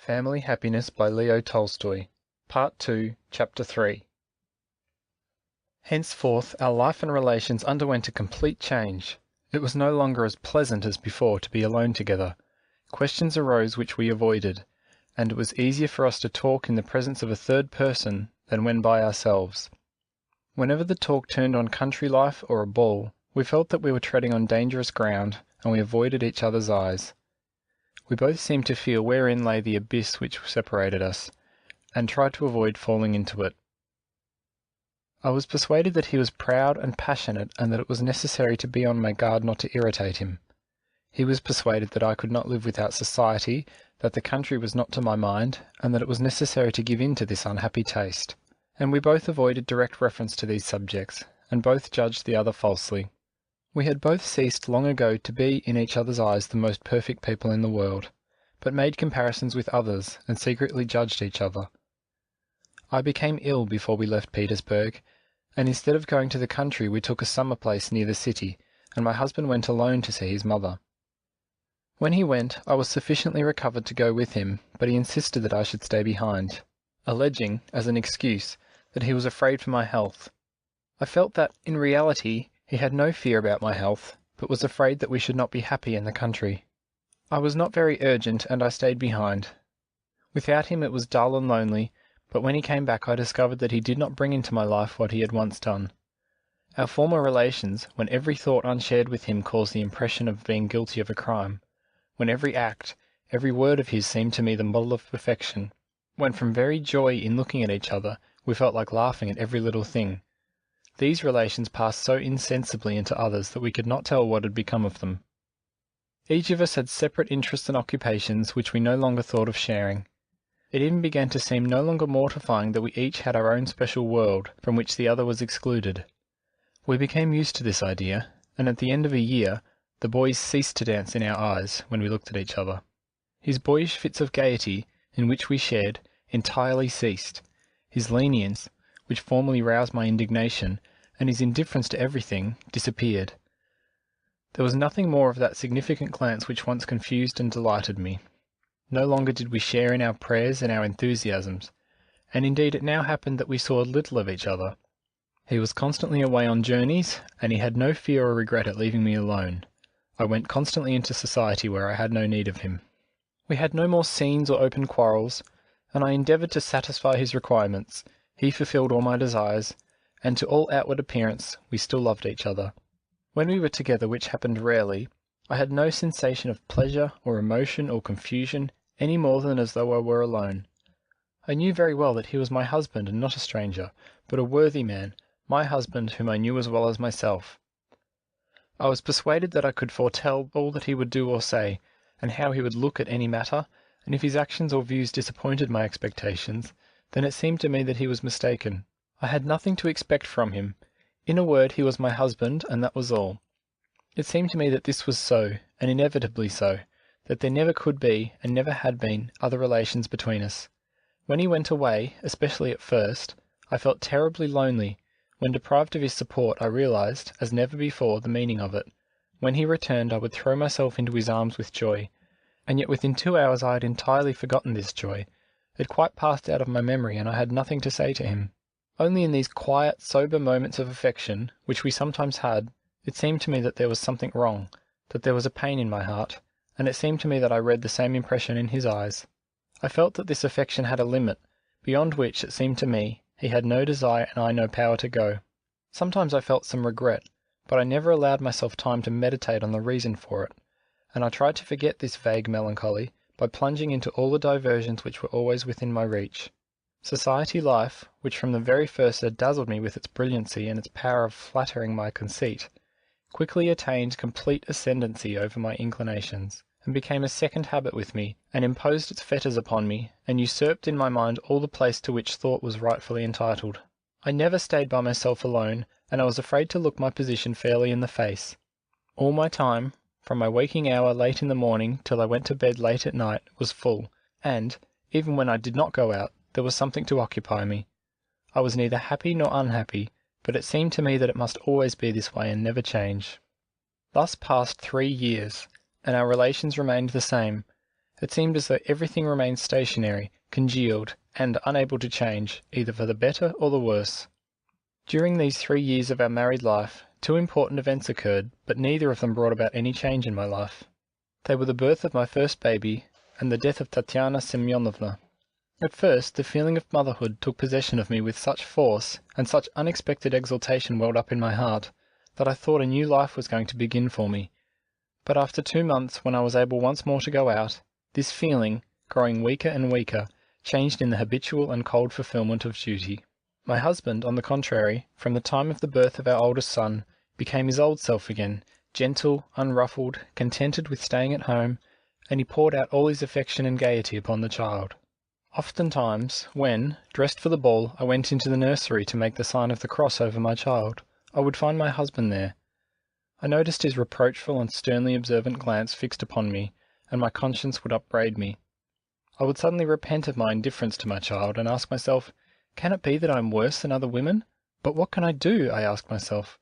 Family Happiness by Leo Tolstoy. Part 2, Chapter 3. Henceforth our life and relations underwent a complete change. It was no longer as pleasant as before to be alone together. Questions arose which we avoided, and it was easier for us to talk in the presence of a third person than when by ourselves. Whenever the talk turned on country life or a ball, we felt that we were treading on dangerous ground, and we avoided each other's eyes. We both seemed to feel wherein lay the abyss which separated us, and tried to avoid falling into it. I was persuaded that he was proud and passionate, and that it was necessary to be on my guard not to irritate him. He was persuaded that I could not live without society, that the country was not to my mind, and that it was necessary to give in to this unhappy taste. And we both avoided direct reference to these subjects, and both judged the other falsely. We had both ceased long ago to be in each other's eyes the most perfect people in the world, but made comparisons with others, and secretly judged each other. I became ill before we left Petersburg, and instead of going to the country we took a summer place near the city, and my husband went alone to see his mother. When he went, I was sufficiently recovered to go with him, but he insisted that I should stay behind, alleging, as an excuse, that he was afraid for my health. I felt that, in reality, he had no fear about my health, but was afraid that we should not be happy in the country. I was not very urgent, and I stayed behind. Without him it was dull and lonely, but when he came back I discovered that he did not bring into my life what he had once done. Our former relations, when every thought unshared with him caused the impression of being guilty of a crime, when every act, every word of his seemed to me the model of perfection, when from very joy in looking at each other we felt like laughing at every little thing, these relations passed so insensibly into others that we could not tell what had become of them. Each of us had separate interests and occupations which we no longer thought of sharing. It even began to seem no longer mortifying that we each had our own special world from which the other was excluded. We became used to this idea, and at the end of a year the boys ceased to dance in our eyes when we looked at each other. His boyish fits of gaiety, in which we shared, entirely ceased. His lenience, which formerly roused my indignation, and his indifference to everything, disappeared. There was nothing more of that significant glance which once confused and delighted me. No longer did we share in our prayers and our enthusiasms, and indeed it now happened that we saw little of each other. He was constantly away on journeys, and he had no fear or regret at leaving me alone. I went constantly into society where I had no need of him. We had no more scenes or open quarrels, and I endeavoured to satisfy his requirements. He fulfilled all my desires, and to all outward appearance we still loved each other. When we were together, which happened rarely, I had no sensation of pleasure or emotion or confusion any more than as though I were alone. I knew very well that he was my husband and not a stranger, but a worthy man, my husband whom I knew as well as myself. I was persuaded that I could foretell all that he would do or say, and how he would look at any matter, and if his actions or views disappointed my expectations, then it seemed to me that he was mistaken. I had nothing to expect from him. In a word, he was my husband, and that was all. It seemed to me that this was so, and inevitably so, that there never could be, and never had been, other relations between us. When he went away, especially at first, I felt terribly lonely. When deprived of his support, I realized, as never before, the meaning of it. When he returned, I would throw myself into his arms with joy, and yet within 2 hours I had entirely forgotten this joy. It quite passed out of my memory, and I had nothing to say to him. Only in these quiet, sober moments of affection, which we sometimes had, it seemed to me that there was something wrong, that there was a pain in my heart, and it seemed to me that I read the same impression in his eyes. I felt that this affection had a limit, beyond which, it seemed to me, he had no desire and I no power to go. Sometimes I felt some regret, but I never allowed myself time to meditate on the reason for it, and I tried to forget this vague melancholy by plunging into all the diversions which were always within my reach. Society life, which from the very first had dazzled me with its brilliancy and its power of flattering my conceit, quickly attained complete ascendancy over my inclinations, and became a second habit with me, and imposed its fetters upon me, and usurped in my mind all the place to which thought was rightfully entitled. I never stayed by myself alone, and I was afraid to look my position fairly in the face. All my time, from my waking hour late in the morning till I went to bed late at night, was full, and, even when I did not go out, there was something to occupy me. I was neither happy nor unhappy, but it seemed to me that it must always be this way and never change. Thus passed 3 years, and our relations remained the same, It seemed as though everything remained stationary, congealed, and unable to change, either for the better or the worse. During these 3 years of our married life, 2 important events occurred, but neither of them brought about any change in my life. They were the birth of my first baby and the death of Tatiana Semyonovna. At first, the feeling of motherhood took possession of me with such force, and such unexpected exultation welled up in my heart, that I thought a new life was going to begin for me. But after 2 months, when I was able once more to go out, this feeling, growing weaker and weaker, changed in the habitual and cold fulfillment of duty. My husband, on the contrary, from the time of the birth of our oldest son, became his old self again, gentle, unruffled, contented with staying at home, and he poured out all his affection and gaiety upon the child. Oftentimes, when, dressed for the ball, I went into the nursery to make the sign of the cross over my child, I would find my husband there. I noticed his reproachful and sternly observant glance fixed upon me, and my conscience would upbraid me. I would suddenly repent of my indifference to my child, and ask myself, can it be that I am worse than other women? But what can I do? I asked myself.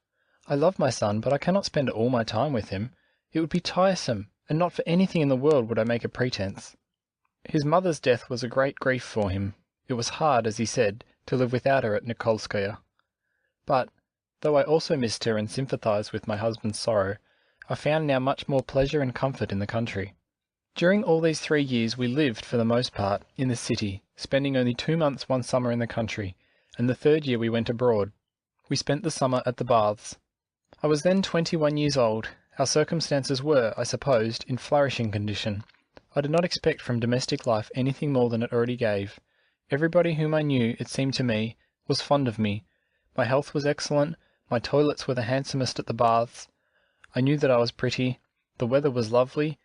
I love my son, but I cannot spend all my time with him. It would be tiresome, and not for anything in the world would I make a pretence. His mother's death was a great grief for him. It was hard, as he said, to live without her at Nikolskaya. But, though I also missed her and sympathized with my husband's sorrow, I found now much more pleasure and comfort in the country. During all these 3 years we lived, for the most part, in the city, spending only 2 months one summer in the country, and the 3rd year we went abroad. We spent the summer at the baths. I was then 21 years old. Our circumstances were, I supposed, in flourishing condition. I did not expect from domestic life anything more than it already gave. Everybody whom I knew, it seemed to me, was fond of me. My health was excellent, my toilets were the handsomest at the baths. I knew that I was pretty, the weather was lovely,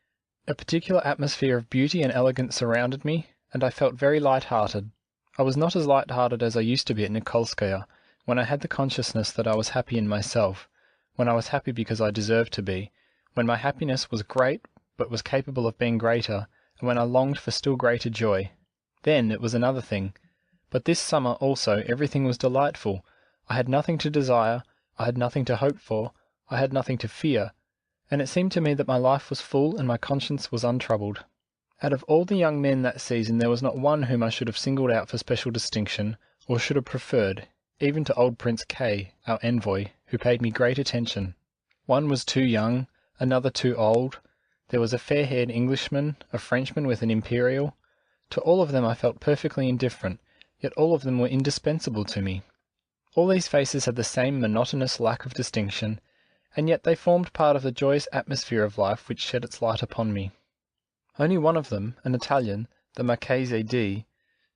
a particular atmosphere of beauty and elegance surrounded me, and I felt very light-hearted. I was not as light-hearted as I used to be at Nikolskaya, when I had the consciousness that I was happy in myself, when I was happy because I deserved to be, when my happiness was great but was capable of being greater, and when I longed for still greater joy. Then it was another thing. But this summer also everything was delightful. I had nothing to desire, I had nothing to hope for, I had nothing to fear, and it seemed to me that my life was full and my conscience was untroubled. Out of all the young men that season there was not one whom I should have singled out for special distinction, or should have preferred, even to old Prince K., our envoy, who paid me great attention. One was too young, another too old. There was a fair-haired Englishman, a Frenchman with an imperial. To all of them I felt perfectly indifferent, yet all of them were indispensable to me. All these faces had the same monotonous lack of distinction, and yet they formed part of the joyous atmosphere of life which shed its light upon me. Only one of them, an Italian, the Marchese D.,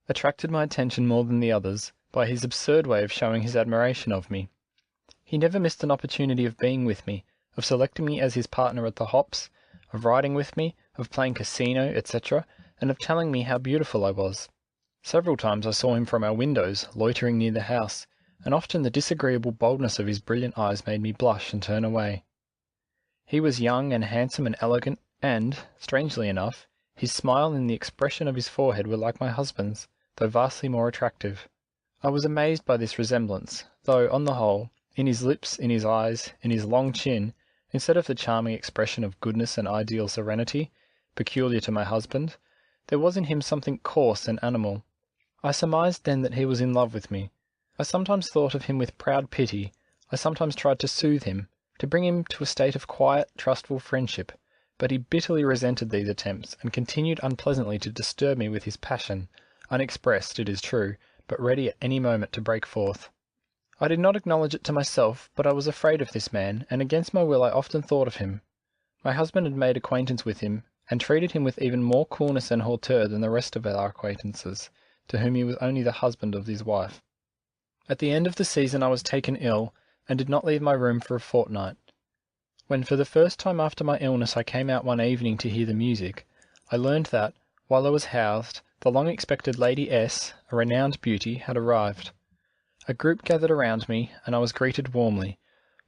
attracted my attention more than the others, by his absurd way of showing his admiration of me. He never missed an opportunity of being with me, of selecting me as his partner at the hops, of riding with me, of playing casino, etc., and of telling me how beautiful I was. Several times I saw him from our windows, loitering near the house, and often the disagreeable boldness of his brilliant eyes made me blush and turn away. He was young and handsome and elegant, and, strangely enough, his smile and the expression of his forehead were like my husband's, though vastly more attractive. I was amazed by this resemblance, though, on the whole, in his lips, in his eyes, in his long chin, instead of the charming expression of goodness and ideal serenity, peculiar to my husband, there was in him something coarse and animal. I surmised then that he was in love with me. I sometimes thought of him with proud pity. I sometimes tried to soothe him, to bring him to a state of quiet, trustful friendship, but he bitterly resented these attempts, and continued unpleasantly to disturb me with his passion, unexpressed, it is true, but ready at any moment to break forth. I did not acknowledge it to myself, but I was afraid of this man, and against my will I often thought of him. My husband had made acquaintance with him, and treated him with even more coolness and hauteur than the rest of our acquaintances, to whom he was only the husband of his wife. At the end of the season I was taken ill, and did not leave my room for a fortnight. When for the first time after my illness I came out one evening to hear the music, I learned that, while I was housed, the long-expected Lady S., a renowned beauty, had arrived. A group gathered around me, and I was greeted warmly,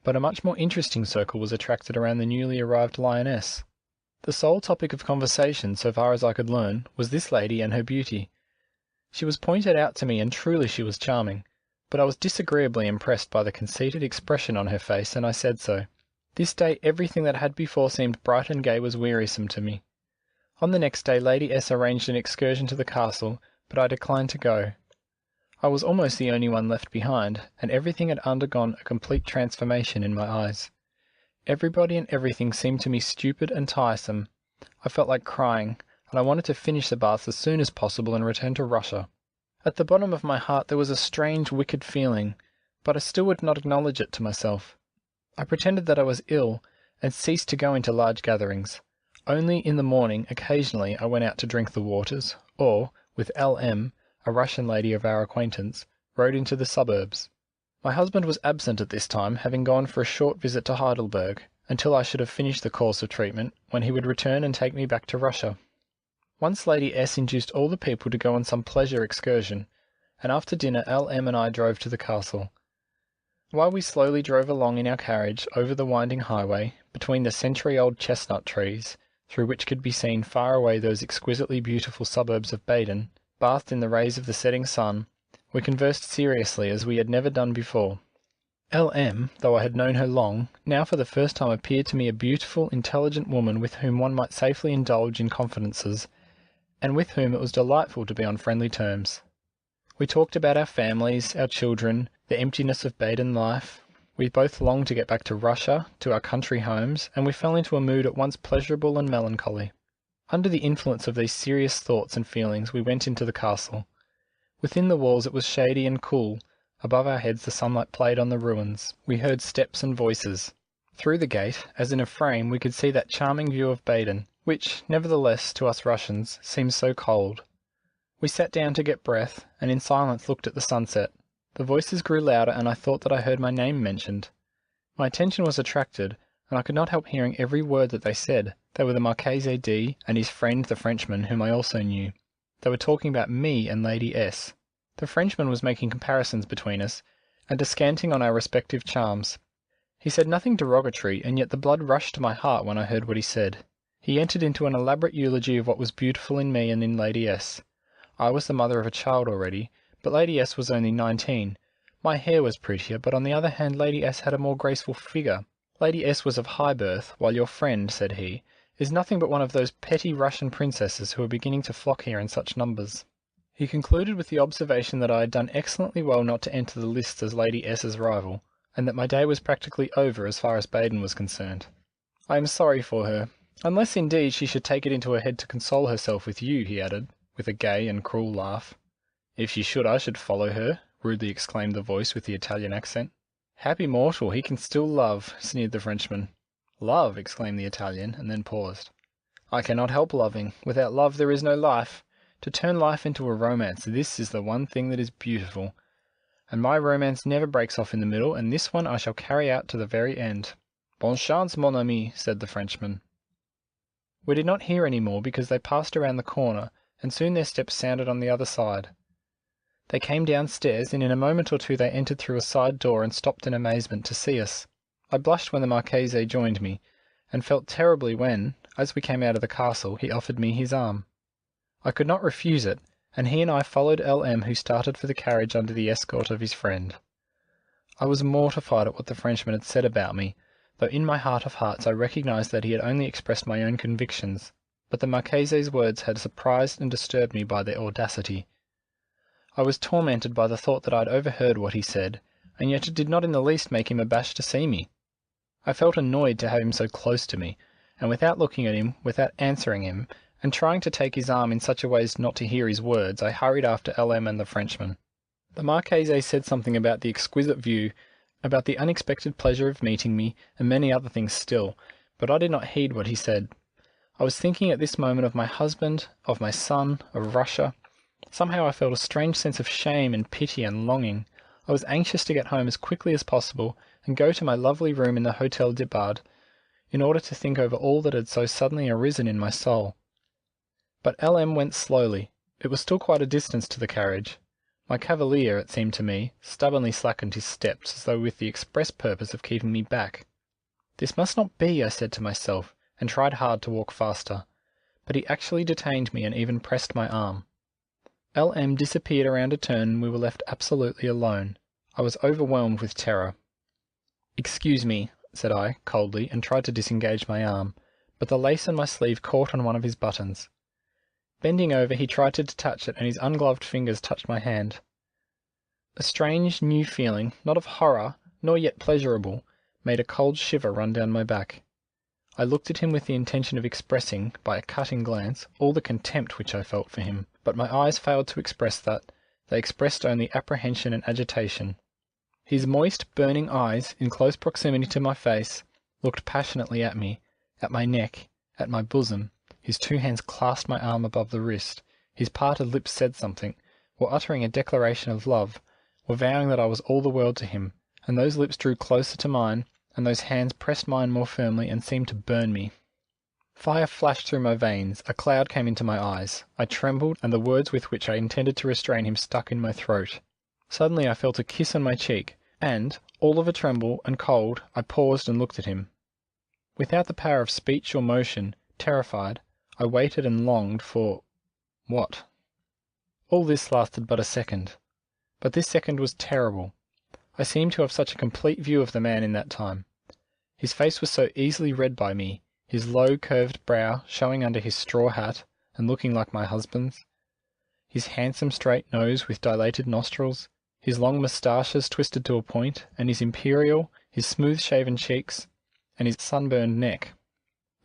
but a much more interesting circle was attracted around the newly arrived lioness. The sole topic of conversation, so far as I could learn, was this lady and her beauty. She was pointed out to me, and truly she was charming, but I was disagreeably impressed by the conceited expression on her face, and I said so. This day everything that had before seemed bright and gay was wearisome to me. On the next day Lady S arranged an excursion to the castle, but I declined to go. I was almost the only one left behind, and everything had undergone a complete transformation in my eyes. Everybody and everything seemed to me stupid and tiresome. I felt like crying, and I wanted to finish the baths as soon as possible and return to Russia. At the bottom of my heart there was a strange, wicked feeling, but I still would not acknowledge it to myself. I pretended that I was ill, and ceased to go into large gatherings. Only in the morning, occasionally, I went out to drink the waters, or, with L.M., a Russian lady of our acquaintance, rode into the suburbs. My husband was absent at this time, having gone for a short visit to Heidelberg, until I should have finished the course of treatment, when he would return and take me back to Russia. Once Lady S induced all the people to go on some pleasure excursion, and after dinner L.M. and I drove to the castle. While we slowly drove along in our carriage over the winding highway, between the century-old chestnut trees, through which could be seen far away those exquisitely beautiful suburbs of Baden, bathed in the rays of the setting sun, we conversed seriously as we had never done before. L.M., though I had known her long, now for the first time appeared to me a beautiful, intelligent woman with whom one might safely indulge in confidences, and with whom it was delightful to be on friendly terms. We talked about our families, our children, the emptiness of Baden life. We both longed to get back to Russia, to our country homes, and we fell into a mood at once pleasurable and melancholy. Under the influence of these serious thoughts and feelings we went into the castle. Within the walls it was shady and cool. Above our heads the sunlight played on the ruins. We heard steps and voices. Through the gate, as in a frame, we could see that charming view of Baden, which, nevertheless, to us Russians, seems so cold. We sat down to get breath, and in silence looked at the sunset. The voices grew louder, and I thought that I heard my name mentioned. My attention was attracted, and I could not help hearing every word that they said. They were the Marchese D. and his friend the Frenchman, whom I also knew. They were talking about me and Lady S. The Frenchman was making comparisons between us, and descanting on our respective charms. He said nothing derogatory, and yet the blood rushed to my heart when I heard what he said. He entered into an elaborate eulogy of what was beautiful in me and in Lady S. I was the mother of a child already, but Lady S was only 19. My hair was prettier, but on the other hand Lady S had a more graceful figure. Lady S was of high birth, while your friend, said he, is nothing but one of those petty Russian princesses who are beginning to flock here in such numbers. He concluded with the observation that I had done excellently well not to enter the lists as Lady S.'s rival, and that my day was practically over as far as Baden was concerned. I am sorry for her, unless indeed she should take it into her head to console herself with you, he added, with a gay and cruel laugh. If she should, I should follow her, rudely exclaimed the voice with the Italian accent. Happy mortal, he can still love, sneered the Frenchman. Love, exclaimed the Italian, and then paused. I cannot help loving. Without love there is no life. To turn life into a romance, this is the one thing that is beautiful. And my romance never breaks off in the middle, and this one I shall carry out to the very end. Bonne chance, mon ami, said the Frenchman. We did not hear any more because they passed around the corner, and soon their steps sounded on the other side. They came downstairs, and in a moment or two they entered through a side door and stopped in amazement to see us. I blushed when the Marchese joined me, and felt terribly when, as we came out of the castle, he offered me his arm. I could not refuse it, and he and I followed L.M., who started for the carriage under the escort of his friend. I was mortified at what the Frenchman had said about me, though in my heart of hearts I recognized that he had only expressed my own convictions, but the Marchese's words had surprised and disturbed me by their audacity. I was tormented by the thought that I had overheard what he said, and yet it did not in the least make him abashed to see me. I felt annoyed to have him so close to me, and without looking at him, without answering him, and trying to take his arm in such a way as not to hear his words, I hurried after L.M. and the Frenchman. The Marchese said something about the exquisite view, about the unexpected pleasure of meeting me, and many other things still, but I did not heed what he said. I was thinking at this moment of my husband, of my son, of Russia. Somehow I felt a strange sense of shame and pity and longing. I was anxious to get home as quickly as possible, and go to my lovely room in the Hotel de Bade, in order to think over all that had so suddenly arisen in my soul. But L.M. went slowly. It was still quite a distance to the carriage. My cavalier, it seemed to me, stubbornly slackened his steps, as though with the express purpose of keeping me back. This must not be, I said to myself, and tried hard to walk faster. But he actually detained me and even pressed my arm. L.M. disappeared around a turn, and we were left absolutely alone. I was overwhelmed with terror. "Excuse me," said I, coldly, and tried to disengage my arm. but the lace on my sleeve caught on one of his buttons. Bending over, he tried to detach it, and his ungloved fingers touched my hand. A strange, new feeling, not of horror, nor yet pleasurable, made a cold shiver run down my back. I looked at him with the intention of expressing, by a cutting glance, all the contempt which I felt for him, but my eyes failed to express that. They expressed only apprehension and agitation. His moist, burning eyes, in close proximity to my face, looked passionately at me, at my neck, at my bosom. His two hands clasped my arm above the wrist. His parted lips said something, were uttering a declaration of love, were vowing that I was all the world to him, and those lips drew closer to mine, and those hands pressed mine more firmly and seemed to burn me. Fire flashed through my veins, a cloud came into my eyes. I trembled, and the words with which I intended to restrain him stuck in my throat. Suddenly I felt a kiss on my cheek, and, all of a tremble and cold, I paused and looked at him. Without the power of speech or motion, terrified, I waited and longed for... what? All this lasted but a second. But this second was terrible. I seemed to have such a complete view of the man in that time. His face was so easily read by me, his low curved brow showing under his straw hat and looking like my husband's, his handsome straight nose with dilated nostrils, his long moustaches twisted to a point, and his imperial, his smooth-shaven cheeks, and his sunburned neck.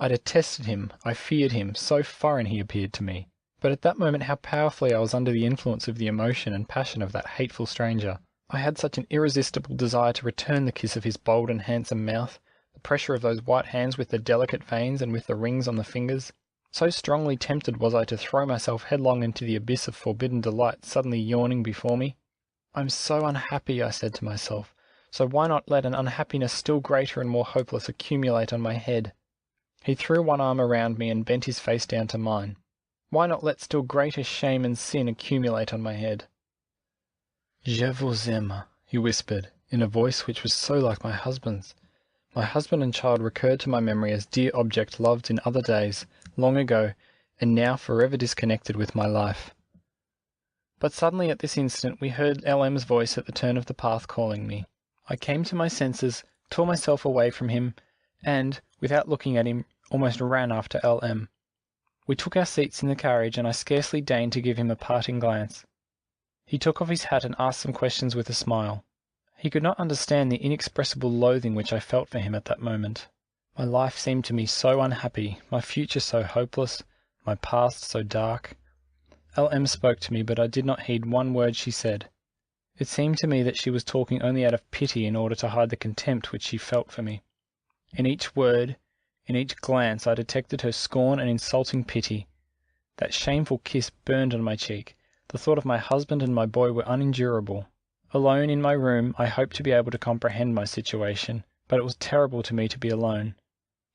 I detested him, I feared him, so foreign he appeared to me. But at that moment how powerfully I was under the influence of the emotion and passion of that hateful stranger. I had such an irresistible desire to return the kiss of his bold and handsome mouth, the pressure of those white hands with the delicate veins and with the rings on the fingers. So strongly tempted was I to throw myself headlong into the abyss of forbidden delight suddenly yawning before me. "I'm so unhappy," I said to myself, "so why not let an unhappiness still greater and more hopeless accumulate on my head?" He threw one arm around me and bent his face down to mine. Why not let still greater shame and sin accumulate on my head? "Je vous aime," he whispered, in a voice which was so like my husband's. My husband and child recurred to my memory as dear objects loved in other days, long ago, and now forever disconnected with my life. But suddenly at this instant we heard L.M.'s voice at the turn of the path calling me. I came to my senses, tore myself away from him, and, without looking at him, almost ran after L.M. We took our seats in the carriage, and I scarcely deigned to give him a parting glance. He took off his hat and asked some questions with a smile. He could not understand the inexpressible loathing which I felt for him at that moment. My life seemed to me so unhappy, my future so hopeless, my past so dark. L.M. spoke to me, but I did not heed one word she said. It seemed to me that she was talking only out of pity in order to hide the contempt which she felt for me. In each word, in each glance I detected her scorn and insulting pity. That shameful kiss burned on my cheek. The thought of my husband and my boy were unendurable. Alone in my room, I hoped to be able to comprehend my situation, but it was terrible to me to be alone.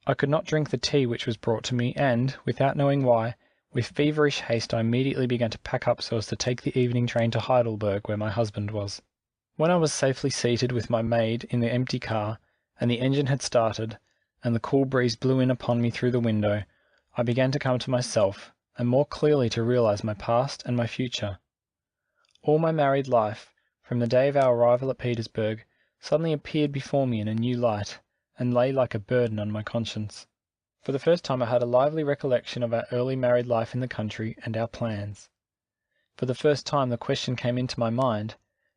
I could not drink the tea which was brought to me, and, without knowing why, with feverish haste I immediately began to pack up so as to take the evening train to Heidelberg, where my husband was. When I was safely seated with my maid in the empty car, and the engine had started, and the cool breeze blew in upon me through the window, I began to come to myself, and more clearly to realize my past and my future. All my married life, from the day of our arrival at Petersburg, suddenly appeared before me in a new light, and lay like a burden on my conscience. For the first time I had a lively recollection of our early married life in the country and our plans. For the first time the question came into my mind,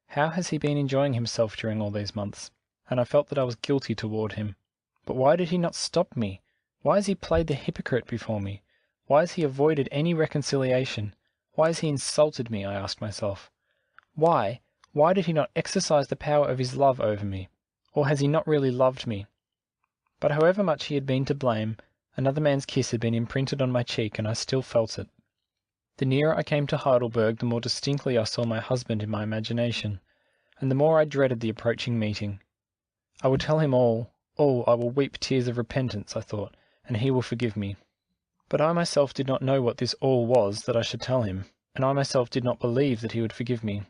how has he been enjoying himself during all these months? And I felt that I was guilty toward him. But why did he not stop me? Why has he played the hypocrite before me? Why has he avoided any reconciliation? Why has he insulted me, I asked myself. Why did he not exercise the power of his love over me? Or has he not really loved me? But however much he had been to blame, another man's kiss had been imprinted on my cheek, and I still felt it. The nearer I came to Heidelberg, the more distinctly I saw my husband in my imagination, and the more I dreaded the approaching meeting. I will tell him all, I will weep tears of repentance, I thought, and he will forgive me. But I myself did not know what this all was that I should tell him, and I myself did not believe that he would forgive me.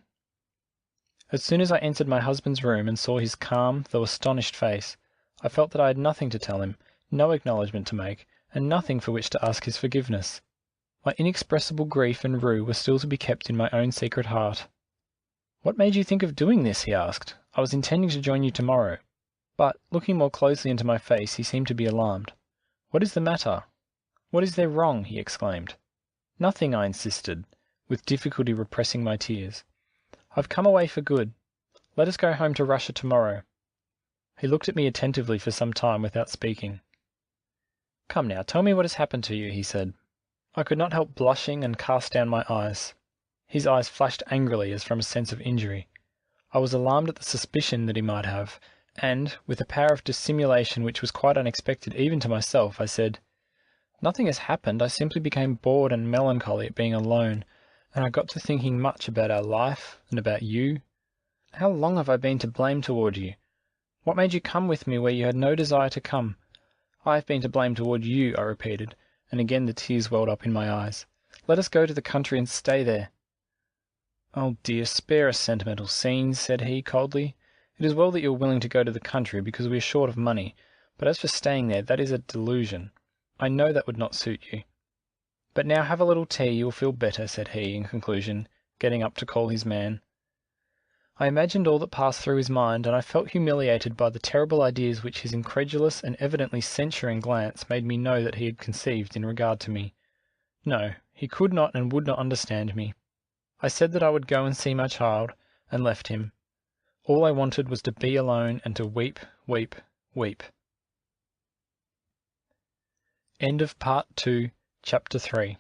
As soon as I entered my husband's room and saw his calm, though astonished face, I felt that I had nothing to tell him, no acknowledgment to make, and nothing for which to ask his forgiveness. My inexpressible grief and rue were still to be kept in my own secret heart. "What made you think of doing this?" he asked. "I was intending to join you tomorrow." But, looking more closely into my face, he seemed to be alarmed. "What is the matter? What is there wrong?" he exclaimed. "Nothing," I insisted, with difficulty repressing my tears. "I've come away for good. Let us go home to Russia tomorrow." He looked at me attentively for some time without speaking. "Come now, tell me what has happened to you," he said. I could not help blushing and cast down my eyes. His eyes flashed angrily as from a sense of injury. I was alarmed at the suspicion that he might have, and, with a power of dissimulation which was quite unexpected even to myself, I said, "Nothing has happened. I simply became bored and melancholy at being alone, and I got to thinking much about our life and about you. How long have I been to blame toward you? What made you come with me where you had no desire to come? I have been to blame toward you," I repeated, and again the tears welled up in my eyes. "Let us go to the country and stay there." "Oh dear, spare us sentimental scenes," said he, coldly. "It is well that you are willing to go to the country, because we are short of money, but as for staying there, that is a delusion. I know that would not suit you. But now have a little tea, you will feel better," said he, in conclusion, getting up to call his man. I imagined all that passed through his mind, and I felt humiliated by the terrible ideas which his incredulous and evidently censuring glance made me know that he had conceived in regard to me. No, he could not and would not understand me. I said that I would go and see my child, and left him. All I wanted was to be alone and to weep, weep, weep. End of Part 2, Chapter 3.